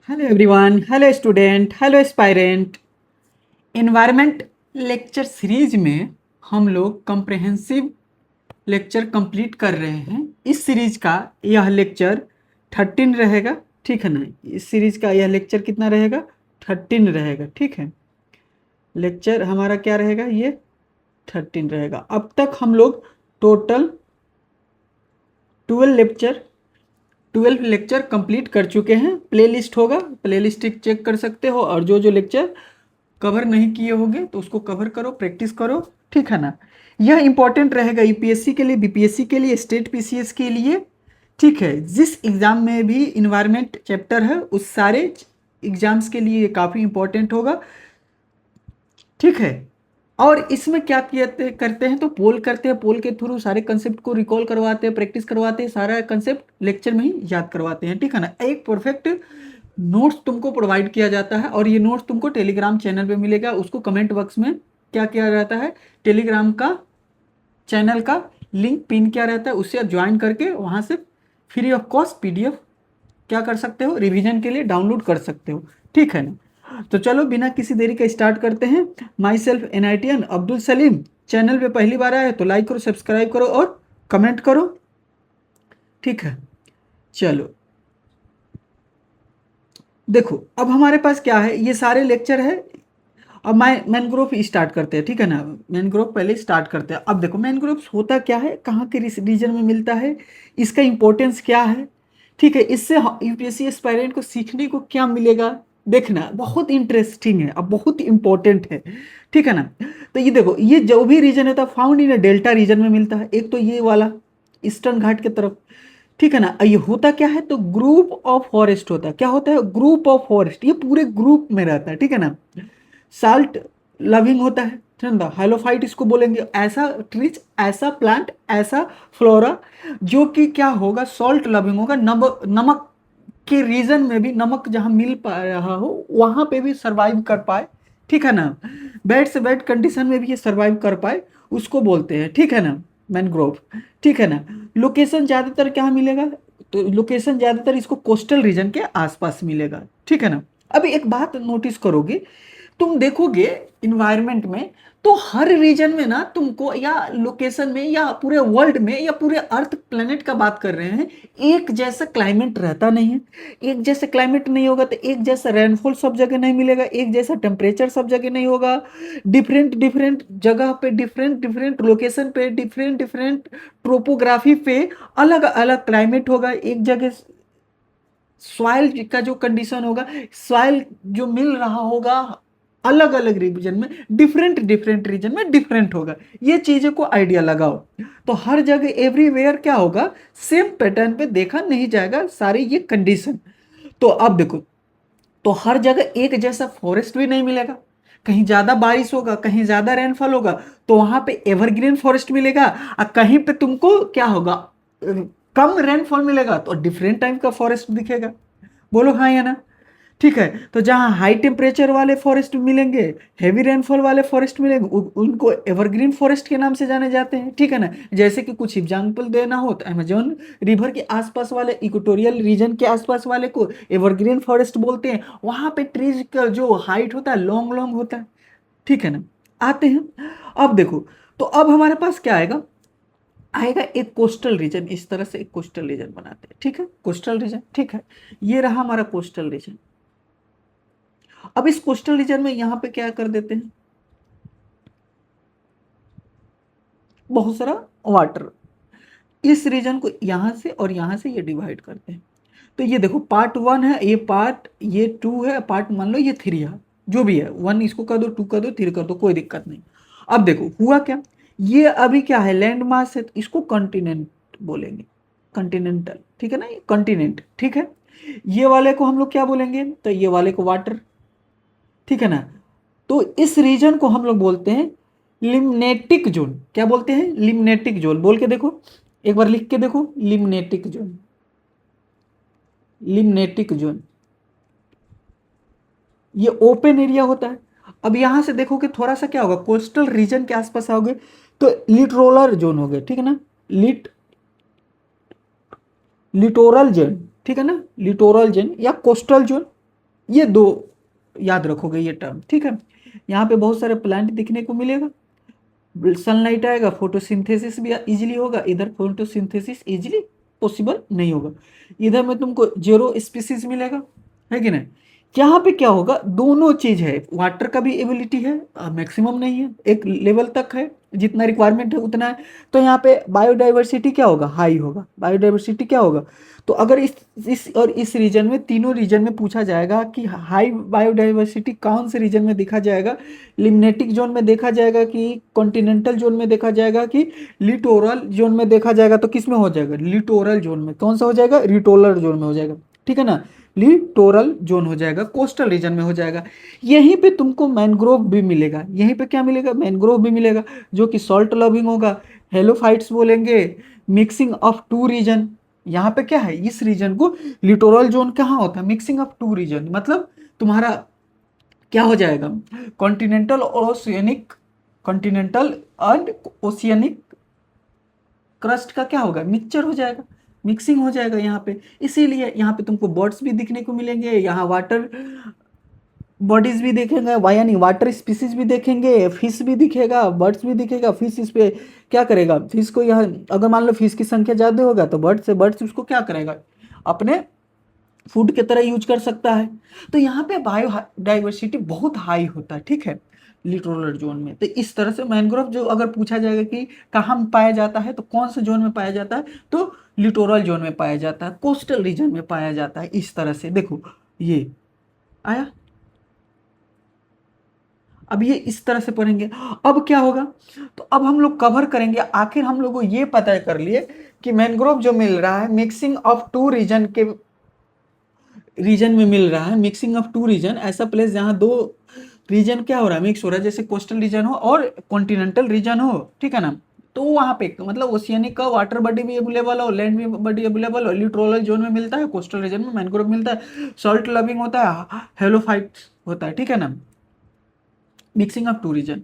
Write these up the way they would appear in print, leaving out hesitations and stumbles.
Hello everyone, hello student, hello aspirant. Environment lecture series में हम लोग कम्प्रहेंसिव लेक्चर कंप्लीट कर रहे हैं। इस सीरीज का यह लेक्चर 13 रहेगा, ठीक है ना। इस सीरीज का यह लेक्चर कितना रहेगा? 13 रहेगा, ठीक है। लेक्चर हमारा क्या रहेगा? ये 13 रहेगा। अब तक हम लोग टोटल 12 लेक्चर कंप्लीट कर चुके हैं। प्लेलिस्ट होगा, प्लेलिस्ट चेक कर सकते हो, और जो जो लेक्चर कवर नहीं किए होंगे तो उसको कवर करो, प्रैक्टिस करो, ठीक है ना। यह इंपॉर्टेंट रहेगा यूपीएससी के लिए, बीपीएससी के लिए, स्टेट पीसीएस के लिए, ठीक है। जिस एग्जाम में भी इन्वायरमेंट चैप्टर है उस सारे एग्जाम्स के लिए ये काफ़ी इंपॉर्टेंट होगा, ठीक है। और इसमें क्या करते हैं तो पोल करते हैं, पोल के थ्रू सारे कंसेप्ट को रिकॉल करवाते हैं, प्रैक्टिस करवाते हैं, सारा कंसेप्ट लेक्चर में ही याद करवाते हैं, ठीक है ना। एक परफेक्ट नोट्स तुमको प्रोवाइड किया जाता है, और ये नोट्स तुमको टेलीग्राम चैनल पे मिलेगा। उसको कमेंट बॉक्स में क्या किया जाता है, टेलीग्राम का चैनल का लिंक पिन किया रहता है, उससे आप ज्वाइन करके वहाँ से फ्री ऑफ कॉस्ट पीडीएफ क्या कर सकते हो, रिवीजन के लिए डाउनलोड कर सकते हो, ठीक है ना। तो चलो बिना किसी देरी का स्टार्ट करते हैं। My self NITian Abdul Salim. Channel पे पहली बार आए तो लाइक करो, सब्सक्राइब करो और कमेंट करो, ठीक है। चलो देखो, अब हमारे पास क्या है, ये सारे लेक्चर है। अब मैनग्रोव स्टार्ट करते हैं, ठीक है ना। मैनग्रोव पहले स्टार्ट करते हैं। अब देखो मैनग्रोव होता क्या है, कहाँ के रीजन में मिलता है, इसका इंपॉर्टेंस क्या है, ठीक है। इससे यूपीएससी एस्पायरेंट को सीखने को क्या मिलेगा, देखना बहुत इंटरेस्टिंग है, अब बहुत इंपॉर्टेंट है, ठीक है ना। तो ये देखो, ये जो भी रीजन होता है फाउंड इन डेल्टा रीजन में मिलता है। एक तो ये वाला ईस्टर्न घाट की तरफ, ठीक है ना। ये होता क्या है तो ग्रुप ऑफ फॉरेस्ट होता है। क्या होता है? ग्रुप ऑफ फॉरेस्ट, ये पूरे ग्रुप में रहता है, ठीक है ना। साल्ट लविंग होता है, ठंडा हाइलोफाइट इसको बोलेंगे। ऐसा ट्रीज, ऐसा प्लांट, ऐसा फ्लोरा जो कि क्या होगा, सॉल्ट लविंग होगा। नमक, नमक के रीजन में भी, नमक जहां मिल पा रहा हो वहां पे भी सरवाइव कर पाए, ठीक है ना। बैड से बैड कंडीशन में भी ये सरवाइव कर पाए, उसको बोलते हैं, ठीक है ना, मैनग्रोव, ठीक है ना। लोकेशन ज्यादातर क्या मिलेगा, तो लोकेशन ज्यादातर इसको कोस्टल रीजन के आसपास मिलेगा, ठीक है ना। अब एक बात नोटिस करोगे, तुम देखोगे इन्वायरमेंट में, तो हर रीजन में ना तुमको, या लोकेशन में, या पूरे वर्ल्ड में, या पूरे अर्थ प्लेनेट का बात कर रहे हैं, एक जैसा क्लाइमेट रहता नहीं है। एक जैसा क्लाइमेट नहीं होगा तो एक जैसा रेनफॉल सब जगह नहीं मिलेगा, एक जैसा टेम्परेचर सब जगह नहीं होगा। डिफरेंट डिफरेंट जगह पे, डिफरेंट डिफरेंट लोकेशन पे, डिफरेंट डिफरेंट ट्रोपोग्राफी पे अलग अलग क्लाइमेट होगा। एक जगह सॉइल का जो कंडीशन होगा, सॉइल जो मिल रहा होगा अलग अलग रीजन में, डिफरेंट डिफरेंट रीजन में डिफरेंट होगा। ये चीजें को आइडिया लगाओ, तो हर जगह एवरीवेयर क्या होगा, सेम पैटर्न पे देखा नहीं जाएगा सारे ये कंडीशन। तो अब देखो, तो हर जगह एक जैसा फॉरेस्ट भी नहीं मिलेगा। कहीं ज्यादा बारिश होगा, कहीं ज्यादा रेनफॉल होगा, तो वहां पे एवरग्रीन फॉरेस्ट मिलेगा। और कहीं पे तुमको क्या होगा, कम रेनफॉल मिलेगा तो डिफरेंट टाइप का फॉरेस्ट दिखेगा। बोलो हाँ या ना, ठीक है। तो जहाँ हाई टेम्परेचर वाले फॉरेस्ट मिलेंगे, हैवी रेनफॉल वाले फॉरेस्ट मिलेंगे, उनको एवरग्रीन फॉरेस्ट के नाम से जाने जाते हैं, ठीक है ना। जैसे कि कुछ एग्जांपल देना हो तो अमेजोन रिवर के आसपास वाले, इक्वेटोरियल रीजन के आसपास वाले को एवरग्रीन फॉरेस्ट बोलते हैं। वहां पे ट्रीज का जो हाइट होता है लॉन्ग लॉन्ग होता है, ठीक है ना। आते हैं, अब देखो, तो अब हमारे पास क्या आएगा, आएगा एक कोस्टल रीजन। इस तरह से एक कोस्टल रीजन बनाते हैं, ठीक है, कोस्टल रीजन, ठीक है। ये रहा हमारा कोस्टल रीजन। अब इस कोस्टल रीजन में यहां पे क्या कर देते हैं, बहुत सारा वाटर। इस रीजन को यहां से और यहां से ये डिवाइड करते हैं। तो ये देखो, पार्ट 1 है, ये पार्ट, ये 2 है, पार्ट मान लो ये 3 है, जो भी है 1 इसको कर दो, 2 कर दो, 3 कर दो, कोई दिक्कत नहीं। अब देखो हुआ क्या, ये अभी क्या है, लैंड मास है, तो इसको कॉन्टिनेंट बोलेंगे, कॉन्टिनेंटल, ठीक है ना, ये कॉन्टिनेंट, ठीक है। ये वाले को हम लोग क्या बोलेंगे, तो ये वाले को वाटर, ठीक है ना। तो इस रीजन को हम लोग बोलते हैं लिम्नेटिक जोन। क्या बोलते हैं? Limnetic zone. बोल के देखो, एक बार लिख के देखो, लिम्नेटिक जोन, लिम्नेटिक जोन। ये ओपन एरिया होता है। अब यहां से देखोगे थोड़ा सा क्या होगा, कोस्टल रीजन के आसपास आओगे तो लिटरोलर जोन हो गए, ठीक है ना। लिट लिटोरल जोन, ठीक है ना, लिटोरल जोन या कोस्टल जोन, ये दो याद रखोगे ये टर्म, ठीक है। यहाँ पे बहुत सारे प्लांट दिखने को मिलेगा, सनलाइट आएगा, फोटोसिंथेसिस भी इजीली होगा, इधर फोटोसिंथेसिस इजीली पॉसिबल नहीं होगा, इधर में तुमको जीरो स्पीसीज मिलेगा, है कि नहीं। यहाँ पे क्या होगा, दोनों चीज है, वाटर का भी एबिलिटी है, मैक्सिमम नहीं है, एक लेवल तक है, जितना रिक्वायरमेंट है उतना है। तो यहाँ पे बायोडाइवर्सिटी क्या होगा, हाई होगा, बायोडाइवर्सिटी क्या होगा। तो अगर इस रीजन में, तीनों रीजन में पूछा जाएगा कि हाई बायोडाइवर्सिटी कौन से रीजन में देखा जाएगा, लिम्नेटिक जोन में देखा जाएगा कि कॉन्टिनेंटल जोन में देखा जाएगा कि लिटोरल जोन में देखा जाएगा, तो किस में हो जाएगा, लिटोरल जोन में। कौन सा हो जाएगा, लिटोरल जोन में हो जाएगा, ठीक है ना, लिटोरल जोन हो जाएगा, कोस्टल रीजन में हो जाएगा। यहीं पे तुमको मैनग्रोव भी मिलेगा, यहीं पे क्या मिलेगा, मैनग्रोव भी मिलेगा, जो कि सॉल्ट लविंग होगा, हेलोफाइट्स बोलेंगे, मिक्सिंग ऑफ टू रीजन। यहाँ पे क्या है, इस रीजन को लिटोरल जोन कहाँ होता है, मिक्सिंग ऑफ टू रीजन, मतलब तुम्हारा क्या हो जाएगा, कॉन्टिनेंटल और oceanic, continental and oceanic crust का क्या होगा, मिक्सचर हो जाएगा, मिक्सिंग हो जाएगा यहाँ पे। इसीलिए यहाँ पे तुमको बर्ड्स भी दिखने को मिलेंगे, यहाँ वाटर बॉडीज भी देखेंगे, यानी वाटर स्पीसीज भी देखेंगे, फिश भी दिखेगा, बर्ड्स भी दिखेगा। फिश इस पे क्या करेगा, फिश को यहाँ अगर मान लो फिश की संख्या ज़्यादा होगा तो बर्ड्स उसको क्या करेगा, अपने फूड की तरह यूज कर सकता है। तो यहाँ पे बायो डाइवर्सिटी बहुत हाई होता है, ठीक है, लिटोरल जोन में। तो इस तरह से मैंग्रोव जो अगर पूछा जाएगा कि कहाँ में पाया जाता है, तो कौन से जोन में पाया जाता है, तो लिटोरल जोन में पाया जाता है, कोस्टल रीजन में पाया जाता है। इस तरह से देखो ये आया, अब ये इस तरह से पढ़ेंगे। अब क्या होगा, तो अब हम लोग कवर करेंगे, आखिर हम लोगों को ये पता कर लिए कि मैंग्रोव जो मिल रहा है मिक्सिंग ऑफ टू रीजन के रीजन में मिल रहा है, मिक्सिंग ऑफ टू रीजन, ऐसा प्लेस जहाँ दो रीजन क्या हो रहा है, मिक्स हो रहा है, जैसे कोस्टल रीजन हो और कॉन्टिनेंटल रीजन हो, ठीक है ना। तो वहाँ पे मतलब ओशियनिक का वाटर बॉडी भी अवेलेबल हो, लैंड भी बॉडी अवेलेबल हो, लिटोरल जोन में मिलता है, कोस्टल रीजन में मैंग्रोव मिलता है, सॉल्ट लविंग होता है, हेलोफाइट होता है, ठीक है ना, मिक्सिंग ऑफ टू रीजन।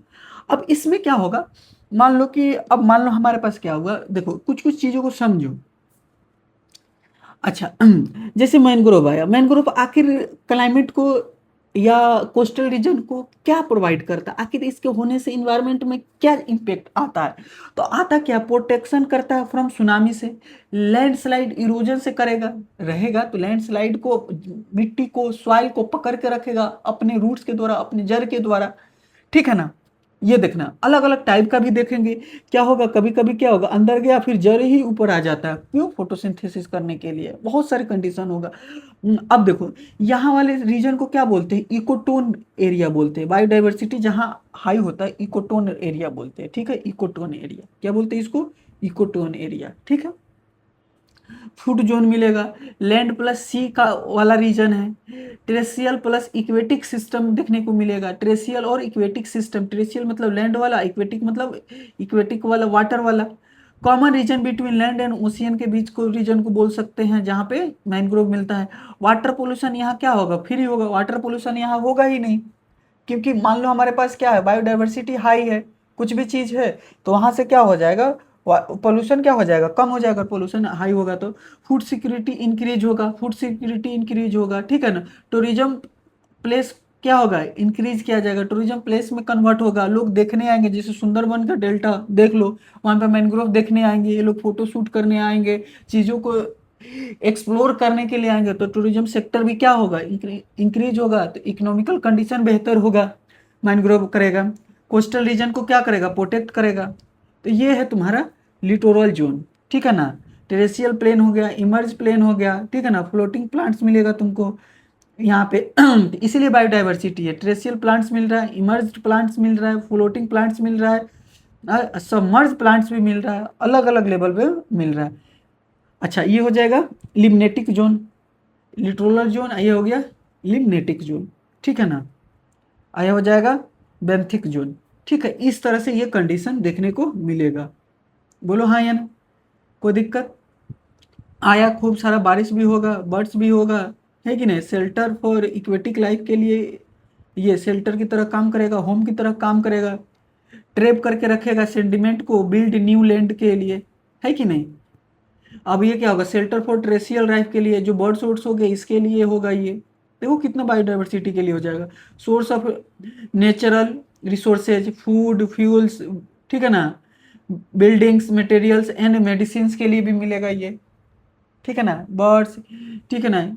अब इसमें क्या होगा, मान लो कि अब मान लो हमारे पास क्या हुआ, देखो कुछ कुछ चीजों को समझो। अच्छा जैसे मैनग्रोव आया, मैनग्रोव आखिर क्लाइमेट को या कोस्टल रीजन को क्या प्रोवाइड करता है, आखिर इसके होने से इन्वायरमेंट में क्या इम्पेक्ट आता है। तो आता क्या, प्रोटेक्शन करता है फ्रॉम सुनामी से, लैंडस्लाइड इरोजन से करेगा, रहेगा तो लैंडस्लाइड को, मिट्टी को, सॉइल को पकड़ के रखेगा अपने रूट्स के द्वारा, अपने जड़ के द्वारा, ठीक है ना। ये देखना अलग अलग टाइप का भी देखेंगे, क्या होगा, कभी कभी क्या होगा, अंदर गया फिर जड़ ही ऊपर आ जाता है, क्यों, फोटोसिंथेसिस करने के लिए, बहुत सारे कंडीशन होगा। अब देखो यहाँ वाले रीजन को क्या बोलते हैं, इकोटोन एरिया बोलते हैं, बायोडाइवर्सिटी जहाँ हाई होता है इकोटोन एरिया बोलते हैं, ठीक है, इकोटोन एरिया क्या बोलते हैं इसको, इकोटोन एरिया, ठीक है। फूड जोन मिलेगा, लैंड प्लस सी का वाला रीजन है, ट्रेसियल प्लस इक्वेटिक सिस्टम देखने को मिलेगा, ट्रेसियल और इक्वेटिक सिस्टम, ट्रेसियल मतलब लैंड वाला, इक्वेटिक मतलब इक्वेटिक वाला वाटर वाला। Common region between land and ocean के बीच को रीजन को बोल सकते हैं जहाँ पे मैंग्रोव मिलता है। वाटर पोल्यूशन यहाँ क्या होगा, फ्री होगा, वाटर पोल्यूशन यहाँ होगा ही नहीं, क्योंकि मान लो हमारे पास क्या है, बायोडाइवर्सिटी हाई है, कुछ भी चीज़ है, तो वहाँ से क्या हो जाएगा, पोल्यूशन क्या हो जाएगा, कम हो जाएगा, पोल्यूशन हाई होगा तो फूड सिक्योरिटी इंक्रीज होगा, फूड सिक्योरिटी इंक्रीज होगा, ठीक है ना। टूरिज्म प्लेस क्या होगा, इंक्रीज किया जाएगा, टूरिज्म प्लेस में कन्वर्ट होगा, लोग देखने आएंगे, जैसे सुंदरबन का डेल्टा देख लो, वहाँ पे मैंग्रोव देखने आएंगे, ये लोग फोटो शूट करने आएंगे, चीज़ों को एक्सप्लोर करने के लिए आएंगे, तो टूरिज्म सेक्टर भी क्या होगा, इंक्रीज होगा, तो इकोनॉमिकल कंडीशन बेहतर होगा, मैंग्रोव करेगा, कोस्टल रीजन को क्या करेगा, प्रोटेक्ट करेगा। तो ये है तुम्हारा लिटोरल जोन, ठीक है ना। टेरेशियल प्लेन हो गया, इमर्ज प्लेन हो गया, ठीक है ना, फ्लोटिंग प्लांट्स मिलेगा तुमको यहाँ पे इसीलिए बायोडाइवर्सिटी है, टेरेशियल प्लांट्स मिल रहा है, इमर्ज्ड प्लांट्स मिल रहा है, फ्लोटिंग प्लांट्स मिल रहा है, सबमर्ज प्लांट्स भी मिल रहा है, अलग अलग लेवल पे मिल रहा है। अच्छा ये हो जाएगा लिम्नेटिक जोन, लिटोरल जोन, ये हो गया लिम्नेटिक जोन, ठीक है ना, आया हो जाएगा बेंथिक जोन, ठीक है। इस तरह से ये कंडीशन देखने को मिलेगा, बोलो हाँ या ना, कोई दिक्कत, आया खूब सारा बारिश भी होगा, बर्ड्स भी होगा, है कि नहीं, शेल्टर फॉर इक्वेटिक लाइफ के लिए ये शेल्टर की तरह काम करेगा, होम की तरह काम करेगा, ट्रैप करके रखेगा सेंडिमेंट को, बिल्ड न्यू लैंड के लिए, है कि नहीं। अब ये क्या होगा, शेल्टर फॉर ट्रेसियल लाइफ के लिए, जो बर्ड्स वर्ड्स हो गए इसके लिए होगा ये, देखो कितना बायोडाइवर्सिटी के लिए हो जाएगा। Source of natural resources, food, fuels, ठीक है ना, बिल्डिंग्स, मटेरियल्स एंड मेडिसिन के लिए भी मिलेगा ये, ठीक है ना, बर्ड्स, ठीक है ना।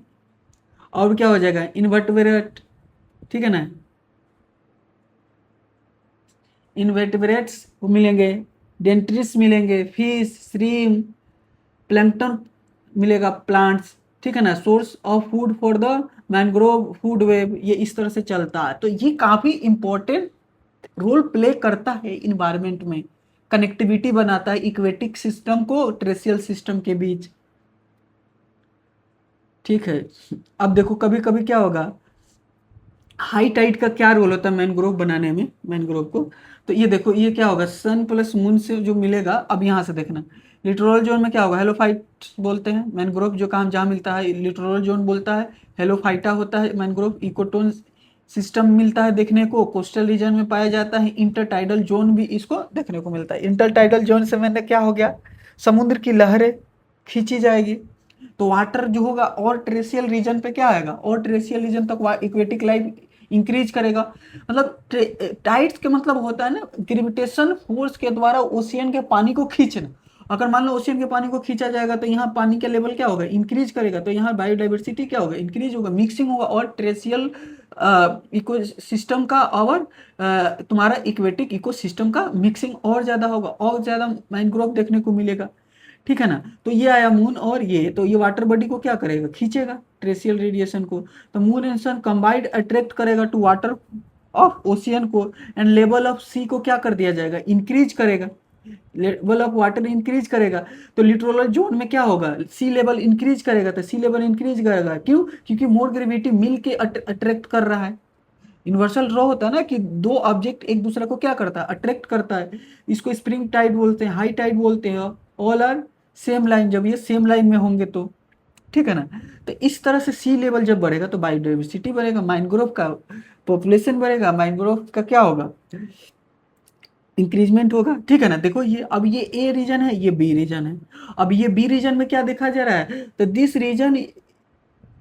और क्या हो जाएगा, इन्वर्टब्रेट, ठीक है ना, इन्वर्टब्रेट्स मिलेंगे, डेंट्रिस मिलेंगे, फिश, श्रीम, प्लैंकटन मिलेगा, प्लांट्स, ठीक है ना, source of food for the mangrove food web, ये इस तरह से चलता है। तो ये काफी इंपॉर्टेंट रोल प्ले करता है इन्वायरमेंट में, कनेक्टिविटी बनाता है इक्वेटिक सिस्टम को ट्रेसियल सिस्टम के बीच, ठीक है। अब देखो कभी कभी क्या होगा, हाई टाइड का क्या रोल होता है मैनग्रोव बनाने में, मैनग्रोव को। तो ये देखो ये क्या होगा, सन प्लस मून से जो मिलेगा, अब यहाँ से देखना, लिटोरल जोन में क्या होगा, हेलोफाइट बोलते हैं मैनग्रोव, जो काम जहाँ मिलता है लिटोरल जोन बोलता है, हेलोफाइटा होता है मैनग्रोव, इकोटोन सिस्टम मिलता है देखने को, कोस्टल रीजन में पाया जाता है, इंटरटाइडल जोन भी इसको देखने को मिलता है। इंटरटाइडल जोन से मैंने क्या हो गया, समुद्र की लहरें खींची जाएगी, तो वाटर जो होगा और ट्रेसियल रीजन पे क्या आएगा, और ट्रेसियल रीजन तक इक्वेटिक लाइफ इंक्रीज करेगा। मतलब टाइड्स के मतलब होता है ना, ग्रेविटेशन फोर्स के द्वारा ओशियन के पानी को खींचना। अगर मान लो ओशियन के पानी को खींचा जाएगा तो यहाँ पानी का लेवल क्या होगा, इंक्रीज करेगा, तो यहाँ बायोडाइवर्सिटी क्या होगा, इंक्रीज होगा, मिक्सिंग होगा, और ट्रेसियल इकोसिस्टम का और तुम्हारा इक्वेटिक इकोसिस्टम का मिक्सिंग और ज्यादा होगा, और ज्यादा मैंग्रोव देखने को मिलेगा, ठीक है ना। तो ये आया मून, और ये तो ये वाटर बॉडी को क्या करेगा, खींचेगा ट्रेसियल रेडिएशन को। तो moon and sun combined attract करेगा टू वाटर ऑफ ओशियन को, एंड लेवल ऑफ सी को क्या कर दिया जाएगा, इंक्रीज करेगा, लेवल ऑफ वाटर इंक्रीज करेगा। तो लिटोरल जोन में क्या होगा, सी लेवल इंक्रीज करेगा, तो सी लेवल इंक्रीज करेगा, क्यों, क्योंकि मोर ग्रेविटी मिल के अट्रैक्ट कर रहा है। यूनिवर्सल लॉ होता है ना कि दो ऑब्जेक्ट एक दूसरे को क्या करता है, अट्रैक्ट करता है। इसको स्प्रिंग टाइड बोलते हैं, हाई टाइड बोलते हैं, ऑल आर सेम लाइन, जब ये सेम लाइन में होंगे तो, ठीक है ना। तो इस तरह से सी लेवल जब बढ़ेगा तो बायोडाइवर्सिटी बढ़ेगा, मैंग्रोव का पॉपुलेशन बढ़ेगा, मैंग्रोव का क्या होगा, इंक्रीजमेंट होगा, ठीक है ना। देखो ये अब ये ए रीजन है, ये बी रीजन है। अब ये बी रीजन में क्या देखा जा रहा है, तो दिस रीजन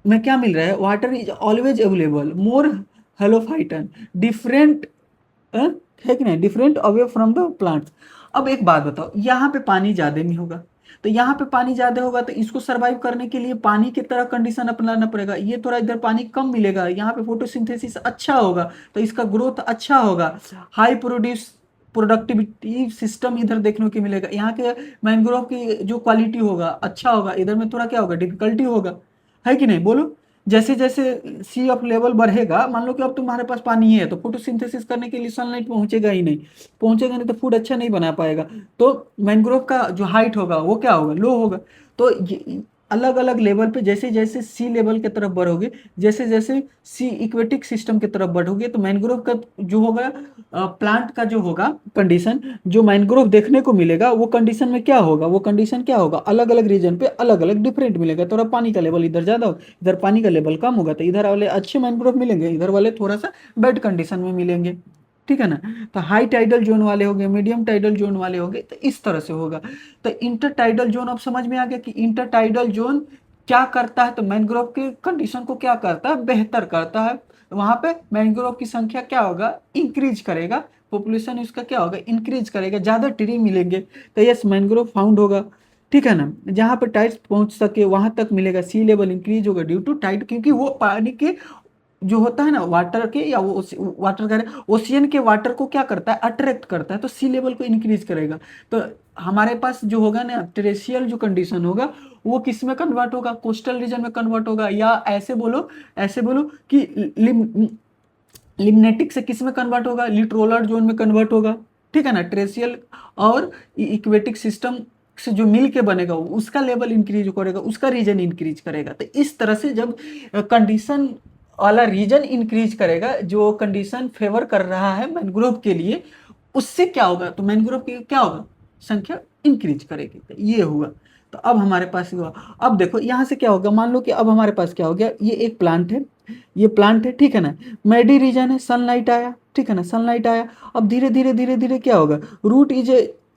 में क्या मिल रहा है, water is always available, more halophyte, different है कि नहीं, different away from the plants. अब एक बात बताओ, यहाँ पे पानी ज्यादा नहीं होगा, तो यहाँ पे पानी ज्यादा होगा तो इसको सरवाइव करने के लिए पानी की तरह कंडीशन अपनाना पड़ेगा। ये थोड़ा इधर पानी कम मिलेगा, यहाँ पे फोटोसिंथेसिस अच्छा होगा तो इसका ग्रोथ अच्छा होगा, हाई प्रोडक्टिविटी सिस्टम इधर देखने को मिलेगा। यहाँ के मैंग्रोव की जो क्वालिटी होगा अच्छा होगा, इधर में थोड़ा क्या होगा, डिफिकल्टी होगा, है कि नहीं बोलो। जैसे जैसे सी ऑफ लेवल बढ़ेगा, मान लो कि अब तुम्हारे पास पानी है तो फोटोसिंथेसिस करने के लिए सनलाइट पहुंचेगा ही नहीं, पहुंचेगा नहीं तो फूड अच्छा नहीं बना पाएगा। तो मैंग्रोव का जो हाइट होगा वो क्या होगा, लो होगा। तो अलग अलग लेवल पे जैसे जैसे सी लेवल की तरफ बढ़ोगे, जैसे जैसे सी इक्वेटिक सिस्टम की तरफ बढ़ोगे, तो मैंग्रोव का जो होगा, प्लांट का जो होगा कंडीशन, जो मैंग्रोव देखने को मिलेगा वो कंडीशन में क्या होगा, वो कंडीशन क्या होगा, अलग अलग रीजन पे अलग अलग डिफरेंट मिलेगा। थोड़ा पानी का लेवल इधर ज्यादा हो, इधर पानी का लेवल कम होगा, तो इधर वाले अच्छे मैंग्रोव मिलेंगे, इधर वाले थोड़ा सा बेड कंडीशन में मिलेंगे, ठीक है ना। तो हाई टाइडल जोन वाले होंगे, मीडियम टाइडल जोन वाले होंगे, तो इस तरह से होगा। तो इंटर टाइडल जोन अब समझ में आ गया कि इंटर टाइडल जोन क्या करता है, तो मैंग्रोव की कंडीशन को क्या करता है, बेहतर करता है। वहां पे मैंग्रोव की संख्या क्या होगा, इंक्रीज करेगा, पॉपुलेशन इसका क्या होगा, इंक्रीज करेगा, ज्यादा ट्री मिलेंगे, तो यस मैंग्रोव फाउंड होगा, ठीक है ना। जहां पर टाइड्स पहुंच सके वहां तक मिलेगा, सी लेवल इंक्रीज होगा ड्यू टू टाइड, क्योंकि वो पानी के जो होता है ना वाटर के, या वो वाटर कह रहे ओशियन के वाटर को क्या करता है, अट्रैक्ट करता है, तो सी लेवल को इंक्रीज करेगा। तो हमारे पास जो होगा ना टेरेशियल जो कंडीशन होगा वो किस में कन्वर्ट होगा, कोस्टल रीजन में कन्वर्ट होगा, या ऐसे बोलो कि लिम्नेटिक से किस में कन्वर्ट होगा, लिटरोलर जोन में कन्वर्ट होगा, ठीक है ना। ट्रेसियल और इक्वेटिक सिस्टम से जो मिल के बनेगा उसका लेवल इंक्रीज करेगा, उसका रीजन इंक्रीज करेगा। तो इस तरह से जब कंडीशन वाला रीजन इंक्रीज करेगा, जो कंडीशन फेवर कर रहा है मैंग्रोव के लिए, उससे क्या होगा, तो मैंग्रोव की क्या होगा, संख्या इंक्रीज करेगी। तो ये हुआ। तो अब हमारे पास हुआ, अब देखो यहाँ से क्या होगा, मान लो कि अब हमारे पास क्या हो गया, ये एक प्लांट है, ये प्लांट है, ठीक है ना, मेडी रीजन है, सनलाइट आया, ठीक है ना, सनलाइट आया। अब धीरे धीरे धीरे धीरे क्या होगा, रूट इज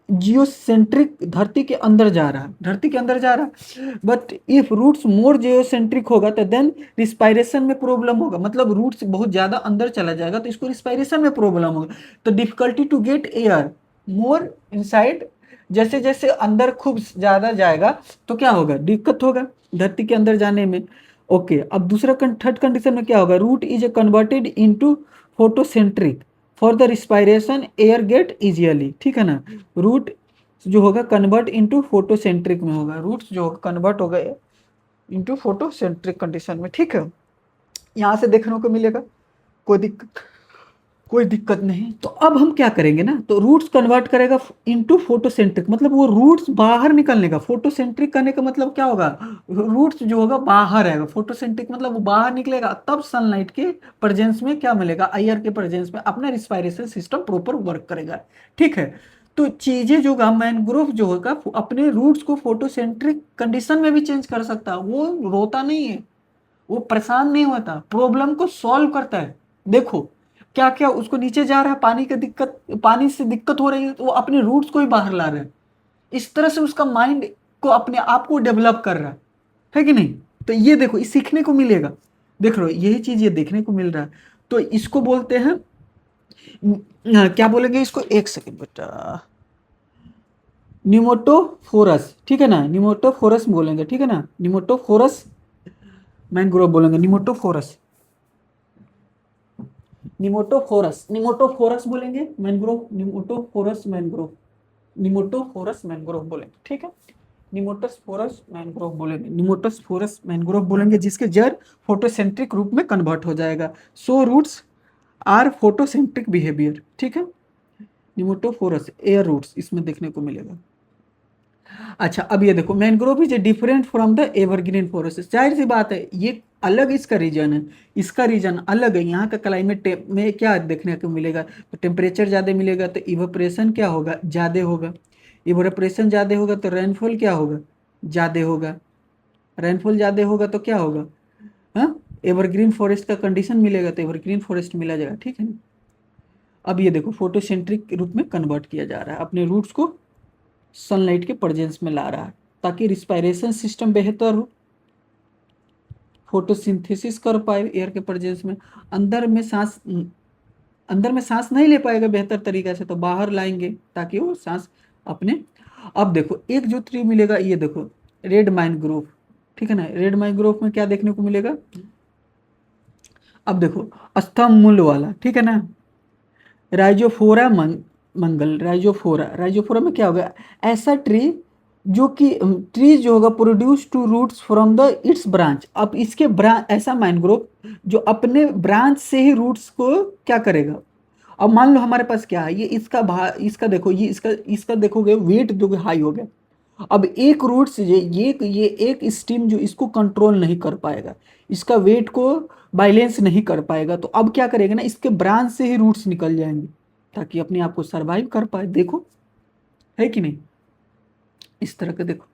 जियोसेंट्रिक धरती के अंदर जा रहा है, धरती के अंदर जा रहा है। But if roots more geocentric होगा तो देन रिस्पायरेशन में प्रॉब्लम होगा, मतलब रूट्स बहुत ज्यादा अंदर चला जाएगा तो इसको रिस्पायरेशन में प्रॉब्लम होगा। तो difficulty to get air more inside, जैसे जैसे अंदर खूब ज्यादा जाएगा तो क्या होगा, दिक्कत होगा धरती के अंदर जाने में। ओके, अब दूसरा थर्ड कंडीशन में क्या होगा, root is converted into photocentric for the respiration air get easily, ठीक है ना। रूट जो होगा कन्वर्ट इनटू फोटोसेंट्रिक में होगा, रूट्स जो होगा कन्वर्ट होगा इनटू फोटोसेंट्रिक कंडीशन में, ठीक है। यहाँ से देखने को मिलेगा, कोई दिक्कत, कोई दिक्कत नहीं। तो अब हम क्या करेंगे ना, तो रूट्स कन्वर्ट करेगा इनटू फोटोसेंट्रिक, मतलब वो रूट्स बाहर निकलने का, फोटोसेंट्रिक करने का मतलब क्या होगा, रूट्स जो होगा बाहर आएगा, फोटोसेंट्रिक मतलब वो बाहर निकलेगा, तब सनलाइट के प्रेजेंस में क्या मिलेगा, एयर के प्रेजेंस में अपना रिस्पायरेशन सिस्टम प्रॉपर वर्क करेगा, ठीक है। तो चीजें जो होगा, मैनग्रोव जो होगा अपने रूट्स को फोटोसेंट्रिक कंडीशन में भी चेंज कर सकता है, वो रोता नहीं है, वो परेशान नहीं होता, प्रॉब्लम को सॉल्व करता है। देखो क्या क्या उसको नीचे जा रहा है, पानी का दिक्कत, पानी से दिक्कत हो रही है तो वो अपने रूट्स को ही बाहर ला रहा है, इस तरह से उसका माइंड को अपने आप को डेवलप कर रहा है कि नहीं। तो ये देखो, ये सीखने को मिलेगा, देख लो यही चीज ये देखने को मिल रहा है। तो इसको बोलते हैं क्या बोलेंगे इसको, एक सेकेंड बेटा, निमोटोफोरस, ठीक है ना, निमोटोफोरस बोलेंगे, ठीक है ना, निमोटोफोरस मैंग्रोव बोलेंगे, निमोटोफोरस, निमोटोफोरस, निमोटोफोरस बोलेंगे मैंग्रोव, निमोटोफोरस मैंग्रोव, निमोटोफोरस मैंग्रोव बोलेंगे, ठीक है। निमोटोस्फोरस मैंग्रोव बोलेंगे, निमोटोस्फोरस मैंग्रोव बोलेंगे, जिसके जड़ फोटोसेंट्रिक रूप में कन्वर्ट हो जाएगा। सो रूट्स आर फोटोसेंट्रिक बिहेवियर, ठीक है। निमोटोफोरस एयर रूट्स इसमें देखने को मिलेगा। अच्छा, अब ये देखो, mangrove is different from the evergreen forest, जाहिर सी बात है ये अलग इसका रीजन है, इसका रीजन अलग है। यहाँ का क्लाइमेट में क्या देखने को मिलेगा, तो टेम्परेचर ज़्यादा मिलेगा तो इवेपोरेशन क्या होगा, ज़्यादा होगा, इवेपोरेशन ज़्यादा होगा तो रेनफॉल क्या होगा, ज़्यादा होगा, रेनफॉल ज़्यादा होगा तो क्या होगा, हाँ, एवरग्रीन फॉरेस्ट का कंडीशन मिलेगा तो एवरग्रीन फॉरेस्ट मिला जाएगा, ठीक है ना। अब ये देखो, फोटोसेंट्रिक रूप में कन्वर्ट किया जा रहा है, अपने रूट्स को सनलाइट के प्रेजेंस में ला रहा है ताकि रिस्पायरेशन सिस्टम बेहतर हो, फोटोसिंथेसिस कर पाए एयर के प्रेजेंस में, अंदर में सांस, अंदर में सांस नहीं ले पाएगा बेहतर तरीके से तो बाहर लाएंगे ताकि वो सांस अपने। अब देखो एक जो ट्री मिलेगा, ये देखो रेड मैंग्रोव, ठीक है ना, रेड मैंग्रोव में क्या देखने को मिलेगा, अब देखो स्तंभ मूल वाला, ठीक है ना, राइजोफोरा मंगल, राइजोफोरा, राइजोफोरा में क्या होगा, ऐसा ट्री जो कि ट्री जो होगा produce to roots from the its branch. अब इसके ब्रांच, ऐसा मैंग्रोव जो अपने ब्रांच से ही रूट्स को क्या करेगा। अब मान लो हमारे पास क्या है, ये इसका इसका देखो, ये इसका इसका देखोगे वेट जो हाई हो गया। अब एक रूट से ये एक स्टीम जो इसको कंट्रोल नहीं कर पाएगा, इसका वेट को बैलेंस नहीं कर पाएगा, तो अब क्या करेगा ना, इसके ब्रांच से ही रूट्स निकल जाएंगे ताकि अपने आप को सरवाइव कर पाए। देखो है कि नहीं, इस तरह के देखो,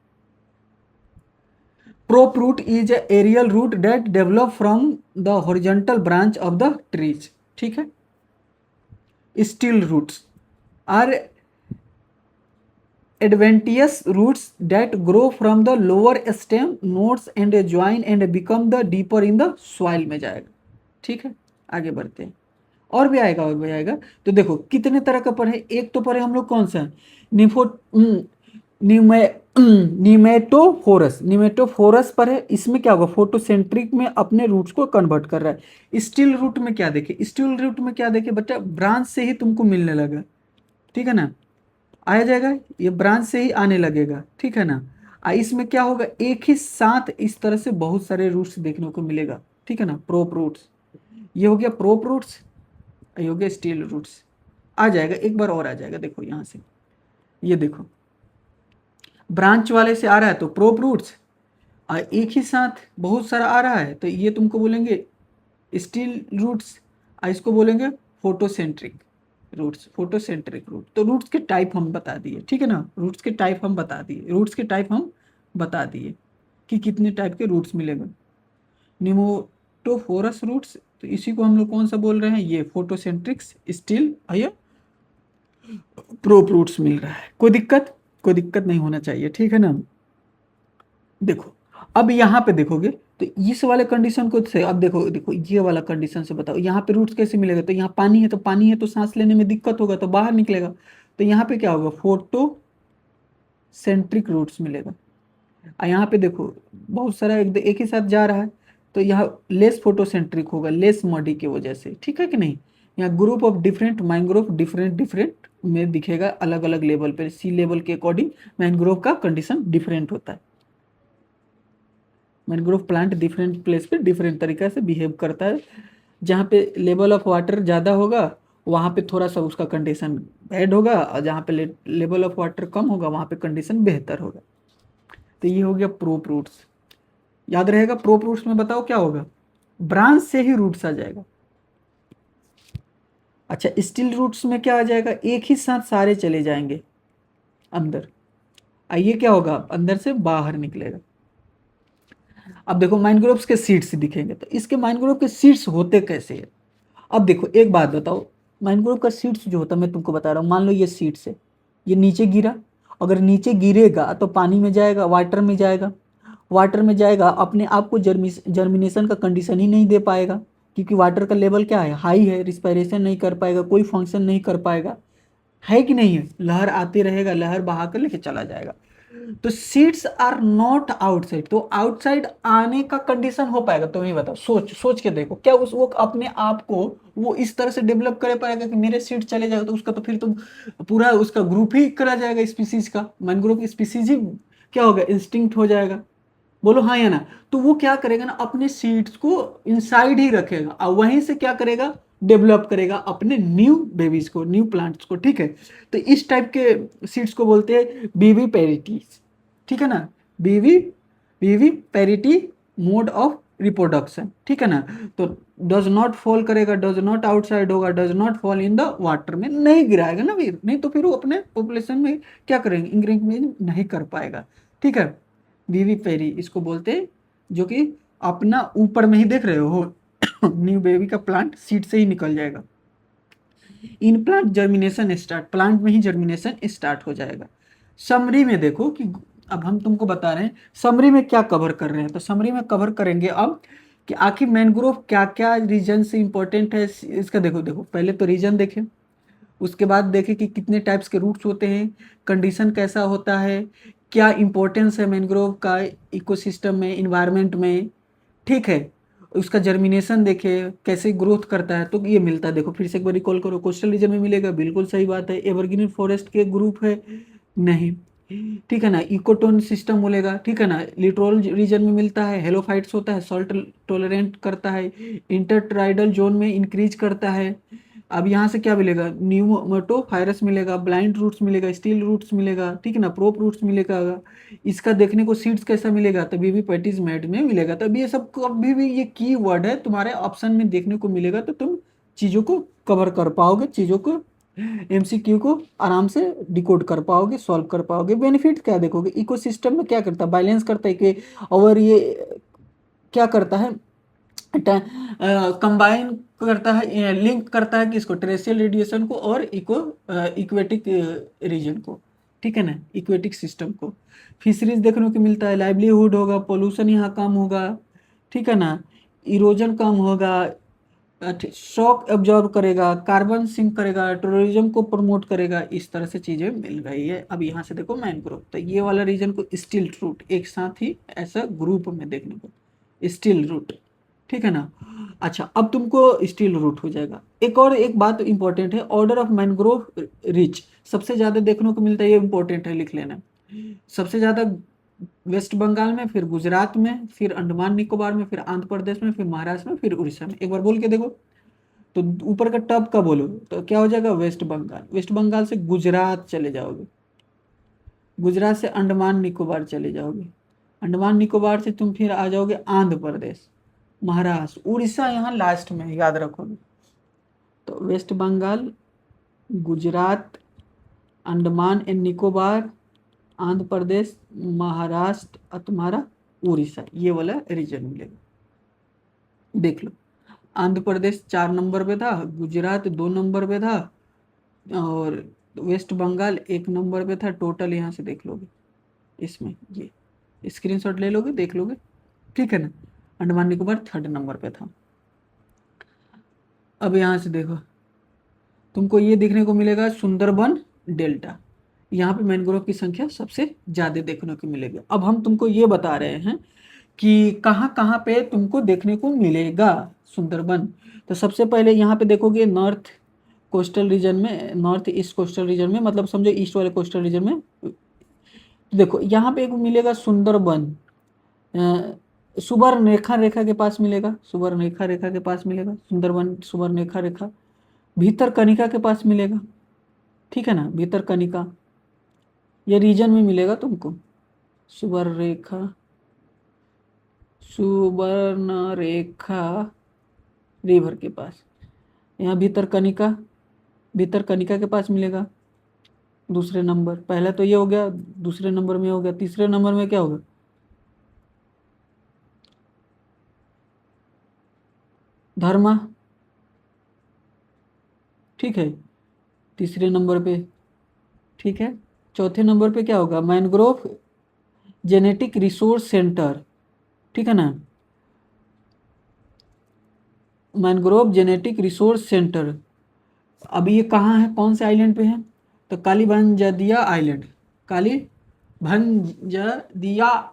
prop root is a aerial root that develop from the horizontal branch of the trees, ठीक है। Stilt roots are adventitious roots that grow from the lower stem nodes and join and become the deeper in the soil में जाएगा, ठीक है। आगे बढ़ते हैं, और भी आएगा और भी आएगा। तो देखो कितने तरह का पढ़े, एक तो पढ़े हम लोग कौन सा, निफो निमे निमेटोफोरस, निमेटोफोरस पर है, इसमें क्या होगा, फोटोसेंट्रिक में अपने रूट्स को कन्वर्ट कर रहा है। स्टील रूट में क्या देखे, स्टील रूट में क्या देखे बच्चा, ब्रांच से ही तुमको मिलने लगा, ठीक है ना, आया जाएगा, ये ब्रांच से ही आने लगेगा, ठीक है ना। इसमें क्या होगा, एक ही साथ इस तरह से बहुत सारे रूट्स देखने को मिलेगा, ठीक है ना, प्रोप रूट्स, ये हो गया प्रोप रूट्स, ये हो गया स्टील रूट्स। आ जाएगा एक बार और आ जाएगा, देखो यहाँ से, ये देखो ब्रांच वाले से आ रहा है तो प्रोप रूट्स, एक ही साथ बहुत सारा आ रहा है तो ये तुमको बोलेंगे स्टील रूट्स, इसको बोलेंगे फोटोसेंट्रिक रूट्स, फोटोसेंट्रिक रूट। तो रूट्स के टाइप हम बता दिए, ठीक है ना, रूट्स के टाइप हम बता दिए, रूट्स के टाइप हम बता दिए कि कितने टाइप के रूट्स मिलेंगे। निमोटोफोरस रूट्स, तो इसी को हम लोग कौन सा बोल रहे हैं, ये फोटोसेंट्रिक्स स्टील, आइए प्रोप रूट्स मिल रहा है। कोई दिक्कत नहीं होना चाहिए, ठीक है ना। देखो अब यहाँ पे देखोगे तो इस वाले कंडीशन को से, अब देखो देखो ये वाला कंडीशन से बताओ यहाँ पे रूट्स कैसे मिलेगा। तो यहाँ पानी है तो सांस लेने में दिक्कत होगा तो बाहर निकलेगा। तो यहाँ पे क्या होगा, फोटो सेंट्रिक रूट्स मिलेगा। और यहाँ पे देखो बहुत सारा एक ही साथ जा रहा है, तो यहाँ लेस फोटोसेंट्रिक होगा, लेस मॉडी की वजह से, ठीक है कि नहीं। यहाँ group of different mangrove different different में दिखेगा, अलग अलग लेवल पे, सी लेवल के अकॉर्डिंग मैंग्रोव का कंडीशन डिफरेंट होता है। मैंग्रोव प्लांट डिफरेंट प्लेस पे डिफरेंट तरीके से बिहेव करता है। जहाँ पे लेवल ऑफ वाटर ज़्यादा होगा वहाँ पे थोड़ा सा उसका कंडीशन बैड होगा, और जहाँ पे लेवल ऑफ वाटर कम होगा वहाँ पे कंडीशन बेहतर होगा। तो ये हो गया प्रोप रूट्स। याद रहेगा प्रोप रूट्स में बताओ क्या होगा, ब्रांच से ही रूट्स आ जाएगा। अच्छा स्टिल रूट्स में क्या आ जाएगा, एक ही साथ सारे चले जाएंगे अंदर, ये क्या होगा, अंदर से बाहर निकलेगा। अब देखो मैनग्रोव्स के सीड्स दिखेंगे, तो इसके मैनग्रोव के सीड्स होते कैसे हैं। अब देखो एक बात बताओ, मैनग्रोव का सीड्स जो होता है मैं तुमको बता रहा हूँ, मान लो ये सीड्स है, ये नीचे गिरा, अगर नीचे गिरेगा तो पानी में जाएगा, वाटर में जाएगा, वाटर में जाएगा अपने आप को जर्मिनेशन का कंडीशन ही नहीं दे पाएगा, क्योंकि वाटर का लेवल क्या है, हाई है, रिस्पायरेशन नहीं कर पाएगा, कोई फंक्शन नहीं कर पाएगा, है कि नहीं है। लहर आते रहेगा, लहर बहा कर लेके चला जाएगा। तो सीड्स आर नॉट आउटसाइड, तो आउटसाइड आने का कंडीशन हो पाएगा, तुम ही बताओ, सोच सोच के देखो, क्या उस वो अपने आप को वो इस तरह से डेवलप कर पाएगा कि मेरे सीड चले जाएगा, तो उसका तो फिर तो पूरा उसका ग्रुप ही करा जाएगा स्पीसीज का, मैनग्रोव स्पीसीज ही क्या होगा, इंस्टिंक्ट हो जाएगा। बोलो हाँ या ना। तो वो क्या करेगा ना, अपने सीड्स को इनसाइड ही रखेगा और वहीं से क्या करेगा, डेवलप करेगा अपने न्यू बेबीज को, न्यू प्लांट्स को, ठीक है। तो इस टाइप के सीड्स को बोलते हैं बीवी पेरिटीज, ठीक है ना। बीवी बीवी पेरिटी मोड ऑफ रिप्रोडक्शन, ठीक है ना। तो डज नॉट फॉल करेगा, डज नॉट आउटसाइड होगा, does not fall in the water में नहीं गिराएगा ना फिर, नहीं तो फिर वो अपने पॉपुलेशन में क्या करेंगे, इंक्रीमेंट नहीं कर पाएगा, ठीक है। बीवी पेरी इसको बोलते हैं, जो कि अपना ऊपर में ही देख रहे हो न्यू बेबी का प्लांट सीड से ही निकल जाएगा। In plant germination start, plant में ही जर्मिनेशन स्टार्ट हो जाएगा। समरी में देखो कि अब हम तुमको बता रहे हैं समरी में क्या कवर कर रहे हैं, तो समरी में कवर करेंगे अब कि आखिर मैनग्रोव क्या क्या रीजन से इंपॉर्टेंट है इसका। देखो देखो पहले तो रीजन देखें, उसके बाद देखें कि कितने टाइप्स के रूट्स होते हैं, कंडीशन कैसा होता है, क्या इंपॉर्टेंस है मैनग्रोव का इकोसिस्टम में, इन्वायरमेंट में, ठीक है। उसका जर्मिनेशन देखे कैसे ग्रोथ करता है, तो ये मिलता है। देखो फिर से एक बार रिकॉल करो, कोस्टल रीजन में मिलेगा, बिल्कुल सही बात है। एवरग्रीन फॉरेस्ट के ग्रुप है, नहीं, ठीक है ना। इकोटोन सिस्टम बोलेगा, ठीक है ना। लिटोरल रीजन में मिलता है, हेलोफाइट्स होता है, सॉल्ट टॉलरेंट करता है, इंटरट्राइडल जोन में इंक्रीज करता है। अब यहाँ से क्या मिलेगा, न्यूमोटोफायरस मिलेगा, ब्लाइंड रूट्स मिलेगा, स्टील रूट्स मिलेगा, ठीक है ना, प्रोप रूट्स मिलेगा। इसका देखने को सीड्स कैसा मिलेगा, तभी भी पैटिस मेड में मिलेगा। तब ये सब कभी भी ये की वर्ड है तुम्हारे ऑप्शन में देखने को मिलेगा, तो तुम चीज़ों को कवर कर पाओगे, चीज़ों को एमसीक्यू को आराम से डिकोड कर पाओगे, सॉल्व कर पाओगे। बेनिफिट क्या देखोगे, इकोसिस्टम में क्या करता है, बैलेंस करता है कि, और ये क्या करता है, कंबाइन करता है, लिंक करता है कि इसको टेरेस्ट्रियल रेडिएशन को और इक्वेटिक रीजन को, ठीक है ना, इक्वेटिक सिस्टम को। फिशरीज देखने को मिलता है, लाइवलीहुड होगा, पोल्यूशन यहाँ कम होगा, ठीक है ना, इरोजन कम होगा, शॉक एब्जॉर्ब करेगा, कार्बन सिंक करेगा, टूरिज्म को प्रमोट करेगा, इस तरह से चीज़ें मिल रही है। अब यहाँ से देखो मैनग्रोव, तो ये वाला रीजन को स्टील रूट एक साथ ही ऐसा ग्रुप में देखने को, स्टील रूट, ठीक है ना। अच्छा अब तुमको स्टील रूट हो जाएगा। एक और एक बात इंपॉर्टेंट है, ऑर्डर ऑफ मैनग्रोव रिच सबसे ज़्यादा देखने को मिलता है, ये इंपॉर्टेंट है, लिख लेना। सबसे ज़्यादा वेस्ट बंगाल में, फिर गुजरात में, फिर अंडमान निकोबार में, फिर आंध्र प्रदेश में, फिर महाराष्ट्र में, फिर उड़ीसा में। एक बार बोल के देखो, तो ऊपर का टॉप का बोलो तो क्या हो जाएगा, वेस्ट बंगाल। वेस्ट बंगाल से गुजरात चले जाओगे, गुजरात से अंडमान निकोबार चले जाओगे, अंडमान निकोबार से तुम फिर आ जाओगे आंध्र प्रदेश, महाराष्ट्र, उड़ीसा यहाँ लास्ट में, याद रखोगे। तो वेस्ट बंगाल, गुजरात, अंडमान एंड निकोबार, आंध्र प्रदेश, महाराष्ट्र और तुम्हारा उड़ीसा, ये वाला रीजन मिलेगा। देख लो, आंध्र प्रदेश 4 नंबर पे था, गुजरात 2 नंबर पे था, और तो वेस्ट बंगाल 1 नंबर पे था टोटल, यहाँ से देख लोगे इसमें, ये स्क्रीनशॉट ले लोगे, देख लोगे, ठीक है ना। अंडमान निकोबार 3rd नंबर पे था। अब यहाँ से देखो, तुमको ये देखने को मिलेगा सुंदरबन डेल्टा, यहाँ पे मैंग्रोव की संख्या सबसे ज़्यादा देखने को मिलेगी। अब हम तुमको ये बता रहे हैं कि कहाँ कहाँ पे तुमको देखने को मिलेगा सुंदरबन। तो सबसे पहले यहाँ पे देखोगे नॉर्थ कोस्टल रीजन में, नॉर्थ ईस्ट कोस्टल रीजन में, मतलब समझो ईस्ट वाले कोस्टल रीजन में। देखो यहाँ पे एक मिलेगा सुंदरबन, सुबर्णरेखा रेखा के पास मिलेगा, सुबर्णरेखा रेखा के पास मिलेगा सुंदरबन, सुबर्णरेखा रेखा भीतरकनिका के पास मिलेगा, ठीक है ना। भीतरकनिका ये रीजन में मिलेगा तुमको, सुबर्णरेखा, सुबर्णरेखा रिवर के पास। यहाँ भीतरकनिका, भीतरकनिका के पास मिलेगा दूसरे नंबर। पहला तो ये हो गया, दूसरे नंबर में हो गया। तीसरे नंबर में क्या होगा, धर्मा, ठीक है, तीसरे नंबर पे, ठीक है। चौथे नंबर पे क्या होगा, मैनग्रोव जेनेटिक रिसोर्स सेंटर, ठीक है ना, मैनग्रोव जेनेटिक रिसोर्स सेंटर। अभी ये कहाँ है, कौन से आइलैंड पे है, तो कालीबंजदिया आइलैंड, कालीबंजदिया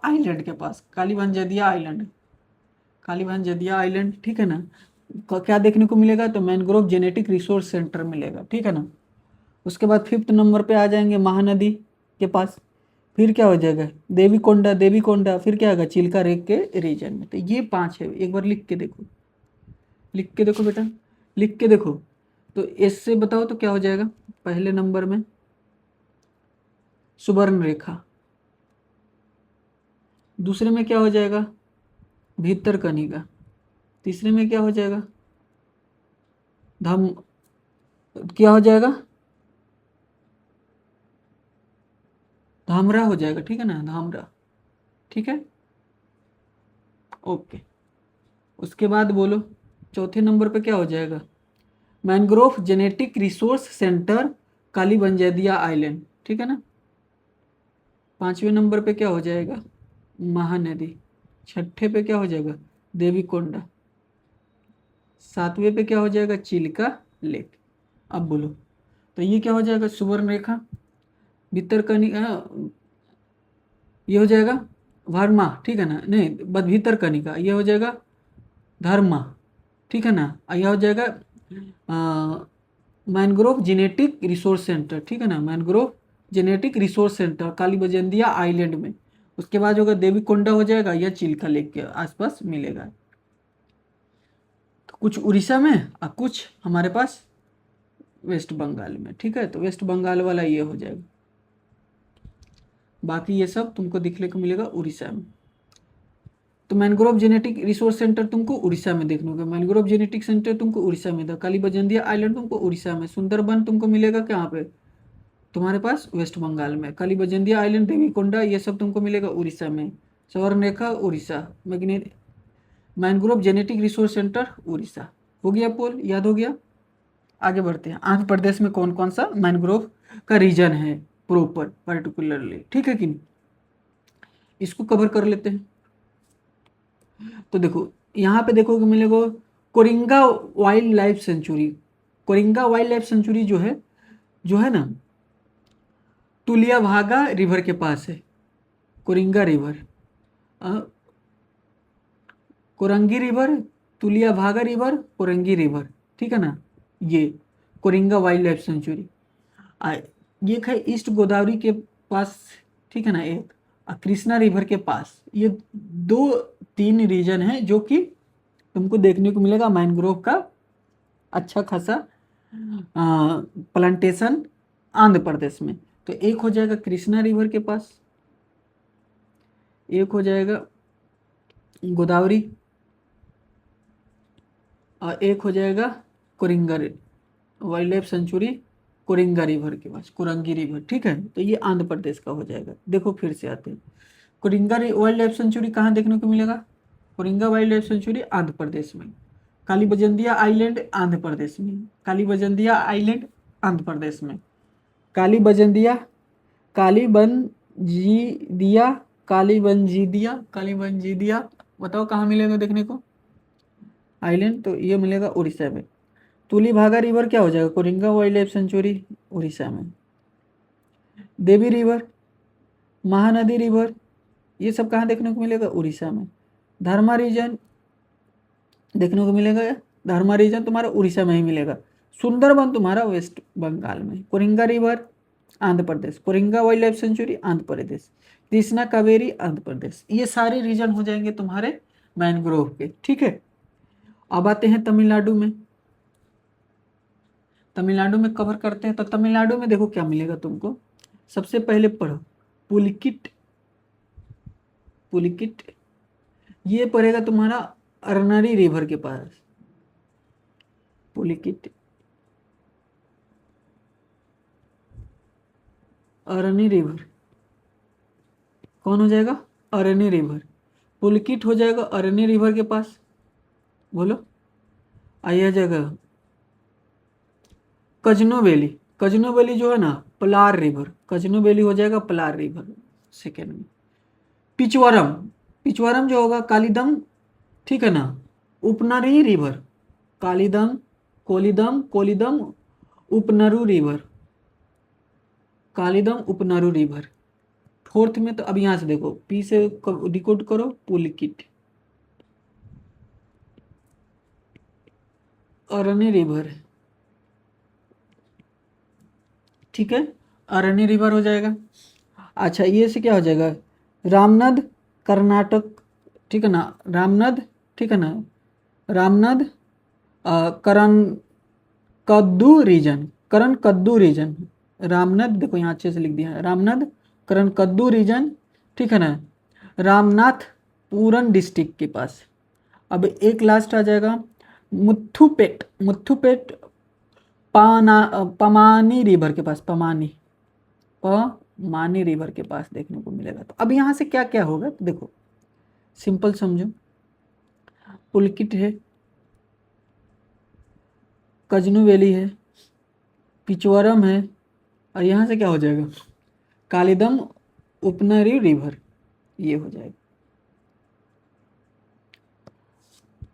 आइलैंड के पास, कालीबंजदिया आइलैंड, कालीबंजदिया आइलैंड, ठीक है ना। क्या देखने को मिलेगा, तो मैनग्रोव जेनेटिक रिसोर्स सेंटर मिलेगा, ठीक है ना। उसके बाद 5th नंबर पे आ जाएंगे महानदी के पास। फिर क्या हो जाएगा, देवीकोंडा, देवीकोंडा, फिर क्या होगा, चिल्का लेक के रीजन में। तो ये 5 है, एक बार लिख के देखो, लिख के देखो बेटा, लिख के देखो। तो इससे बताओ तो क्या हो जाएगा, पहले नंबर में सुवर्ण रेखा, दूसरे में क्या हो जाएगा, भीतरकनिका, तीसरे में क्या हो जाएगा, धम, क्या हो जाएगा, धामरा हो जाएगा, ठीक है ना, धामरा, ठीक है, ओके। उसके बाद बोलो चौथे नंबर पे क्या हो जाएगा, mangrove genetic resource centre Kalibanjdia island, ठीक है ना। 5वें नंबर पे क्या हो जाएगा, महानदी। 6ठे पे क्या हो जाएगा, देवीकोंडा। 7वें पे क्या हो जाएगा, चिल्का लेक। अब बोलो, तो ये क्या हो जाएगा, सुवर्णरेखा, भीतरकनिका, ये हो जाएगा वर्मा, ठीक है ना, नहीं बस भीतरकनिका, ये हो जाएगा धर्मा, ठीक है ना। यह हो जाएगा मैनग्रोव जेनेटिक रिसोर्स सेंटर, ठीक है ना, mangrove genetic resource centre Kalibanjdia island में। उसके बाद होगा देवीकोंडा हो जाएगा, या चिल्का लेक के आसपास मिलेगा। तो कुछ उड़ीसा में और कुछ हमारे पास वेस्ट बंगाल में, ठीक है। तो वेस्ट बंगाल वाला ये हो जाएगा, बाकी ये सब तुमको दिखने को मिलेगा उड़ीसा में। तो मैनग्रोव जेनेटिक रिसोर्स सेंटर तुमको उड़ीसा में देखने को, मैनग्रोव जेनेटिक सेंटर तुमको उड़ीसा में था, कालीबंजदिया आइलैंड तुमको उड़ीसा में, सुंदरबन तुमको मिलेगा कहाँ पे, तुम्हारे पास वेस्ट बंगाल में, कालीबंजदिया आइलैंड, देवीकोंडा, ये सब तुमको मिलेगा उड़ीसा में, Swarnarekha Orissa, mangrove genetic resource centre Orissa. हो गया पोल, याद हो गया। आगे बढ़ते हैं, आंध्र प्रदेश में कौन कौन सा मैनग्रोव का रीजन है प्रॉपर पर्टिकुलरली, ठीक है कि नहीं, इसको कवर कर लेते हैं। तो देखो यहाँ पे देखो कि मिलेगा Coringa wild life sanctuary. Coringa wild life sanctuary जो है ना, तुलियाभागा रिवर के पास है, Coringa river, Korangi river, Tuliyabhaga river, Korangi river, ठीक है ना। ये कोरिंगा वाइल्ड लाइफ सेंचुरी, ये है ईस्ट गोदावरी के पास, ठीक है ना, एक कृष्णा रिवर के पास। ये 2-3 रीजन है जो कि तुमको देखने को मिलेगा मैनग्रोव का अच्छा खासा प्लांटेशन आंध्र प्रदेश में। तो एक हो जाएगा कृष्णा रिवर के पास, एक हो जाएगा गोदावरी, और एक हो जाएगा Coringa wild life sanctuary Coringa river के पास, कोरंगी रिवर, ठीक है। तो ये आंध्र प्रदेश का हो जाएगा। देखो फिर से आते हैं, कोरिंगा वाइल्ड लाइफ सेंचुरी कहाँ देखने को मिलेगा, Coringa wild life sanctuary Andhra Pradesh में, कालीबंजदिया आइलैंड आंध्र प्रदेश में, कालीबंजदिया आइलैंड आंध्र प्रदेश में, कालीबंजिया, कालीबंजिदिया, कालीबंजिदिया, कालीबंजिदिया, बताओ कहाँ मिलेगा देखने को आइलैंड? तो ये मिलेगा उड़ीसा में। तुलीभागा रिवर क्या हो जाएगा? Coringa wild life century Orissa में। देवी रिवर, महानदी रिवर, ये सब कहाँ देखने को मिलेगा? उड़ीसा में। धर्मा रीजन देखने को मिलेगा, धर्मा रीजन तुम्हारा उड़ीसा में ही मिलेगा। सुंदरबन तुम्हारा वेस्ट बंगाल में। Coringa river Andhra Pradesh, Coringa wild life sanctuary Andhra Pradesh, Krishna Kaveri Andhra Pradesh. ये सारे रीजन हो जाएंगे तुम्हारे मैनग्रोव के, ठीक है। अब आते हैं तमिलनाडु में। तमिलनाडु में कवर करते हैं। तो तमिलनाडु में देखो क्या मिलेगा तुमको, सबसे पहले पढ़ो पुलिकिट, पुलिकिट ये पड़ेगा तुम्हारा अरनरी रिवर के पास। पुलिकिट, अरनी रिवर कौन हो जाएगा? अरनी रिवर। पुलकिट हो जाएगा अरनी रिवर के पास। बोलो आइए जगह कजनो वैली, कजनो वैली जो है ना पलार रिवर, कजनो वैली हो जाएगा पलार रिवर सेकेंड में। पिचवरम, पिचवरम जो होगा कालीदम, ठीक है ना, उपनरी रिवर, कालीदम, कोलीदम, कोलीदम उपनरू रिवर, कालीदम उपनरू रिवर। फोर्थ में तो अब यहाँ से देखो पी से डिकोड करो पुलकिट, अरण्य रिवर, ठीक है, अरण्य रिवर हो जाएगा। अच्छा ये से क्या हो जाएगा? रामनद कर्नाटक, ठीक है ना, रामनद, ठीक है ना, रामनद करण कद्दू रीजन, करण कद्दू रीजन, रामनद देखो यहाँ अच्छे से लिख दिया है, रामनद करण कद्दू रीजन, ठीक है ना, रामनाथपुरम डिस्ट्रिक्ट के पास। अब एक लास्ट आ जाएगा मुथुपेट, मुथुपेट पमानी रिवर के पास, पमानी रिवर के पास देखने को मिलेगा। तो अब यहाँ से क्या क्या होगा तो देखो सिंपल समझो, पुलकिट है, कजनू वैली है, पिचवरम है, और यहाँ से क्या हो जाएगा? कालीदम उपनरी रिवर, ये हो जाएगा।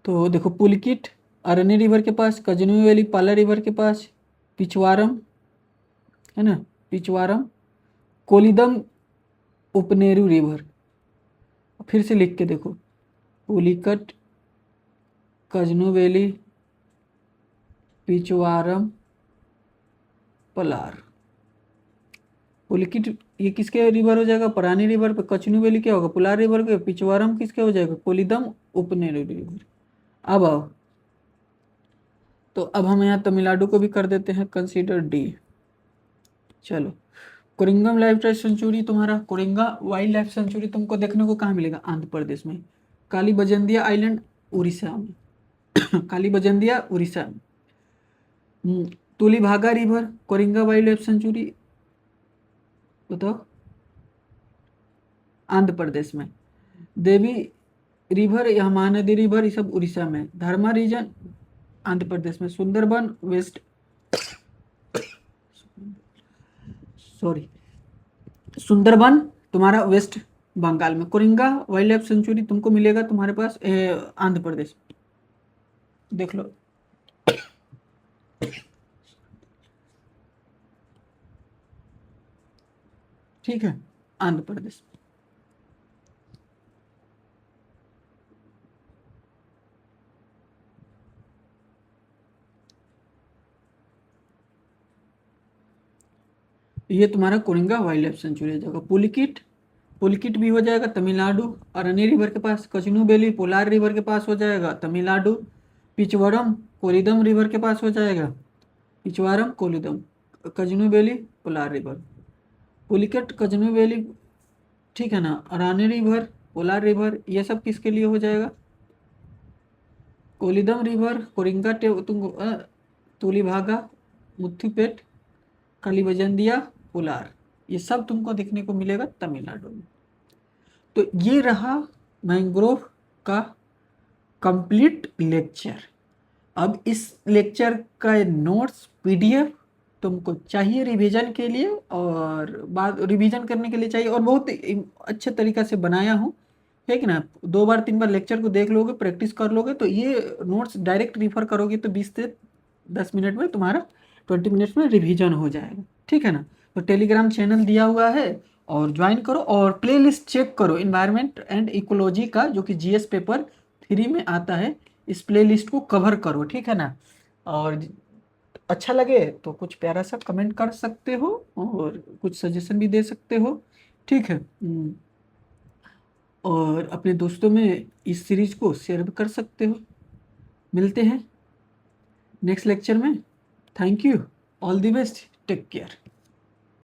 तो देखो पुलकिट अरनी रिवर के पास, कजनू वैली पाला रिवर के पास, पिचवारम है ना, पिचवारम, कोलीदम उपनेरू रिवर। फिर से लिख के देखो पुलिकट, कजनू वैली, पिचवारम, पलार। पुलिकिट ये किसके रिवर हो जाएगा? परानी रिवर पे। कचनू वैली क्या होगा? पुलार रिवर के। पिचवारम किसके हो जाएगा? कोलीदम उपनेरू रिवर। अब आओ तो अब हम यहाँ तमिलनाडु को भी कर देते हैं कंसीडर डी। चलो कोरिंगम लाइफ लाइफ सेंचुरी तुम्हारा, कोरिंगा वाइल्ड लाइफ सेंचुरी तुमको देखने को कहाँ मिलेगा? आंध्र प्रदेश में। काली बजंदिया आइलैंड उड़ीसा में काली बजंदिया उड़ीसा में। Tulibhaga river Coringa wild life sanctuary बताओ आंध्र प्रदेश में। देवी रिवर या महानदी रिवर ये सब उड़ीसा में। धर्मा रीजन आंध्र प्रदेश में। सुंदरबन वेस्ट सॉरी सुंदरबन तुम्हारा वेस्ट बंगाल में। कोरिंगा वाइल्ड लाइफ सेंचुरी तुमको मिलेगा तुम्हारे पास आंध्र प्रदेश, देख लो। ठीक है, आंध्र प्रदेश। ये तुम्हारा कोरिंगा वाइल्ड लाइफ सेंचुरी हो जाएगा। पुलिकिट, पुलिकिट भी हो जाएगा तमिलनाडु, अरनी रिवर के पास। कचनू बेली पोलार रिवर के पास हो जाएगा तमिलनाडु। पिचवरम कोलिदम रिवर के पास हो जाएगा, पिचवारम कोलिदम। कजनू बेली पोलार रिवर। पुलिकट कजनू बेली, ठीक है ना, अरानी रिवर पोलार रिवर, ये सब किसके लिए हो जाएगा? कोलिदम रिवर, कोरिंगा तुलीभागा, मुथुपेट, कालीबंजिया, पोलार, ये सब तुमको देखने को मिलेगा तमिलनाडु में। तो ये रहा मैंग्रोव का कंप्लीट लेक्चर। अब इस लेक्चर का नोट्स पीडीएफ तुमको चाहिए रिवीजन के लिए, और बाद रिवीजन करने के लिए चाहिए, और बहुत अच्छे तरीक़ा से बनाया हूँ, ठीक है ना। 2 बार 3 बार लेक्चर को देख लोगे, प्रैक्टिस कर लोगे, तो ये नोट्स डायरेक्ट रिफ़र करोगे तो 20 से 10 मिनट में तुम्हारा 20 मिनट्स में रिवीजन हो जाएगा, ठीक है ना। तो टेलीग्राम चैनल दिया हुआ है और ज्वाइन करो, और प्लेलिस्ट चेक करो इन्वायरमेंट एंड इकोलॉजी का, जो कि जीएस पेपर 3 में आता है। इस प्लेलिस्ट को कवर करो, ठीक है ना। और अच्छा लगे तो कुछ प्यारा सा कमेंट कर सकते हो, और कुछ सजेशन भी दे सकते हो, ठीक है। और अपने दोस्तों में इस सीरीज को शेयर भी कर सकते हो। मिलते हैं नेक्स्ट लेक्चर में। Thank you, all the best, take care.